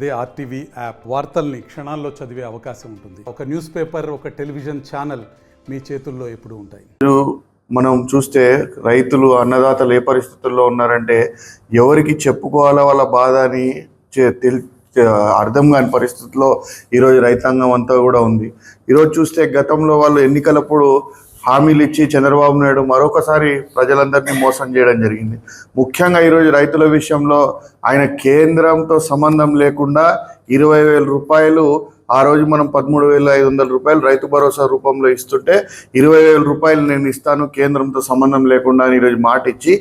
అదే RTV app వార్తల్ని క్షణాల్లో చదివే అవకాశం ఉంటుంది. ఒక న్యూస్ పేపర్, ఒక టెలివిజన్ ఛానల్ మీ చేతుల్లో ఎప్పుడూ ఉంటాయి. మనం చూస్తే రైతులు, అన్నదాతలు ఏ పరిస్థితుల్లో ఉన్నారంటే ఎవరికి చెప్పుకోవాలా వాళ్ళ బాధ అని అర్థం కాని పరిస్థితుల్లో ఈరోజు రైతాంగం అంతా కూడా ఉంది. ఈరోజు చూస్తే గతంలో వాళ్ళు ఎన్నికలప్పుడు హామీలు ఇచ్చి చంద్రబాబు నాయుడు మరొకసారి ప్రజలందరినీ మోసం చేయడం జరిగింది. ముఖ్యంగా ఈరోజు రైతుల విషయంలో ఆయన కేంద్రంతో సంబంధం లేకుండా 20,000 రూపాయలు, ఆ రోజు మనం 13,500 రూపాయలు రైతు భరోసా రూపంలో ఇస్తుంటే 20,000 రూపాయలు నేను ఇస్తాను కేంద్రంతో సంబంధం లేకుండా అని ఈరోజు మాట ఇచ్చి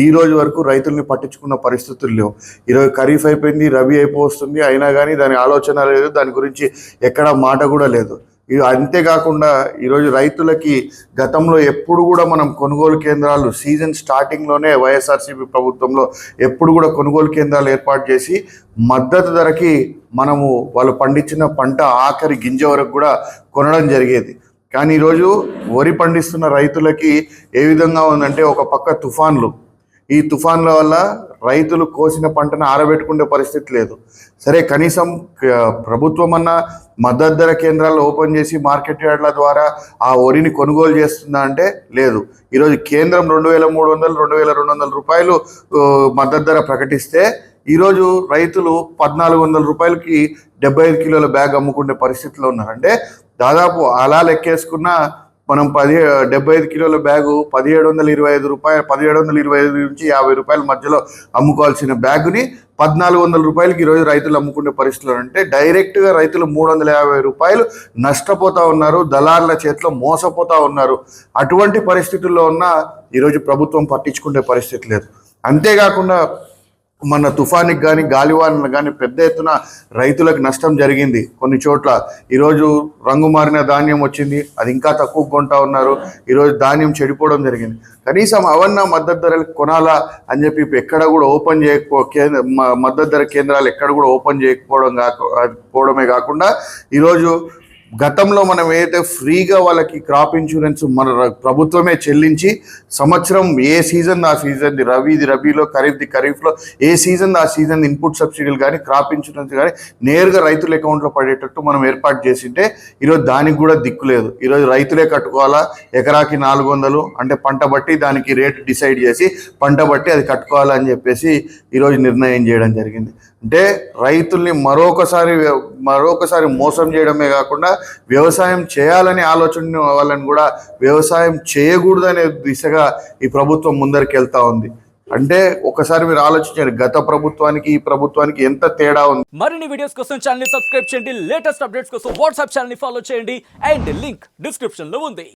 ఈ రోజు వరకు రైతుల్ని పట్టించుకున్న పరిస్థితులు లేవు. ఈరోజు ఖరీఫ్ అయిపోయింది, రబీ అయిపోతుంది, అయినా కానీ దాని ఆలోచన లేదు, దాని గురించి ఎక్కడా మాట కూడా లేదు. అంతేకాకుండా ఈరోజు రైతులకి గతంలో ఎప్పుడు కూడా మనం కొనుగోలు కేంద్రాలు సీజన్ స్టార్టింగ్లోనే వైఎస్ఆర్సీపీ ప్రభుత్వంలో ఎప్పుడు కూడా కొనుగోలు కేంద్రాలు ఏర్పాటు చేసి మద్దతు ధరకి మనము వాళ్ళు పండించిన పంట ఆఖరి గింజ వరకు కూడా కొనడం జరిగేది. కానీ ఈరోజు వరి పండిస్తున్న రైతులకి ఏ విధంగా ఉందంటే, ఒక పక్క తుఫాన్లు, ఈ తుఫాన్ల వల్ల రైతులు కోసిన పంటను ఆరబెట్టుకునే పరిస్థితి లేదు. సరే, కనీసం ప్రభుత్వం అన్న మద్దతు ధర కేంద్రాలు ఓపెన్ చేసి మార్కెట్ యార్డ్ల ద్వారా ఆ వరిని కొనుగోలు చేస్తుందా అంటే లేదు. ఈరోజు కేంద్రం 2,300, 2,200 రూపాయలు మద్దతు ధర ప్రకటిస్తే ఈరోజు రైతులు 1,400 రూపాయలకి 75 కిలోల బ్యాగ్ అమ్ముకునే పరిస్థితిలో ఉన్నారు. అంటే దాదాపు అలా లెక్కేసుకున్న మనం 75 కిలోల బ్యాగు 1,725 రూపాయలు, 1,725 నుంచి 50 రూపాయల మధ్యలో అమ్ముకోవాల్సిన బ్యాగుని 1,400 రూపాయలకి ఈరోజు రైతులు అమ్ముకునే పరిస్థితులు. అంటే డైరెక్ట్గా రైతులు 350 రూపాయలు నష్టపోతూ ఉన్నారు, దళారుల చేతిలో మోసపోతూ ఉన్నారు. అటువంటి పరిస్థితుల్లో ఉన్న ఈరోజు ప్రభుత్వం పట్టించుకునే పరిస్థితి లేదు. అంతేకాకుండా మన తుఫానికి కానీ గాలివానలు కానీ పెద్ద ఎత్తున రైతులకు నష్టం జరిగింది. కొన్ని చోట్ల ఈరోజు రంగు మారిన ధాన్యం వచ్చింది, అది ఇంకా తక్కువ కొంటా ఉన్నారు. ఈరోజు ధాన్యం చెడిపోవడం జరిగింది. కనీసం అవన్న మద్దతు ధరలు కొనాలా అని చెప్పి ఎక్కడ కూడా ఓపెన్ మద్దతు ధర కేంద్రాలు ఎక్కడ కూడా ఓపెన్ చేయకపోవడమే కాకుండా ఈరోజు గతంలో మనం ఏదైతే ఫ్రీగా వాళ్ళకి క్రాప్ ఇన్సూరెన్స్ మన ప్రభుత్వమే చెల్లించి సంవత్సరం ఏ సీజన్ ఆ సీజన్, రబీలో, ఖరీఫ్లో ఏ సీజన్ ఆ సీజన్ ఇన్పుట్ సబ్సిడీలు కానీ క్రాప్ ఇన్సూరెన్స్ కానీ నేరుగా రైతుల అకౌంట్లో పడేటట్టు మనం ఏర్పాటు చేసింటే ఈరోజు దానికి కూడా దిక్కు లేదు. ఈరోజు రైతులే కట్టుకోవాలా, ఎకరాకి 400 అంటే పంట బట్టి దానికి రేటు డిసైడ్ చేసి పంట బట్టి అది కట్టుకోవాలని చెప్పేసి ఈరోజు నిర్ణయం చేయడం జరిగింది. అంటే రైతుల్ని మరొకసారి మోసం చేయడమే కాకుండా వ్యవసాయం చేయాలని ఆలోచన వాళ్ళని కూడా వ్యవసాయం చేయకూడదనే దిశగా ఈ ప్రభుత్వం ముందరికి వెళ్తా ఉంది. అంటే ఒకసారి మీరు ఆలోచించండి, గత ప్రభుత్వానికి ఈ ప్రభుత్వానికి ఎంత తేడా ఉంది. మరిన్ని వీడియోస్ కోసం ఛానల్ ని సబ్స్క్రైబ్ చేయండి, లేటెస్ట్ అప్డేట్స్ కోసం వాట్సాప్ ఛానల్ ని ఫాలో చేయండి, అండ్ లింక్ డిస్క్రిప్షన్ లో ఉంది.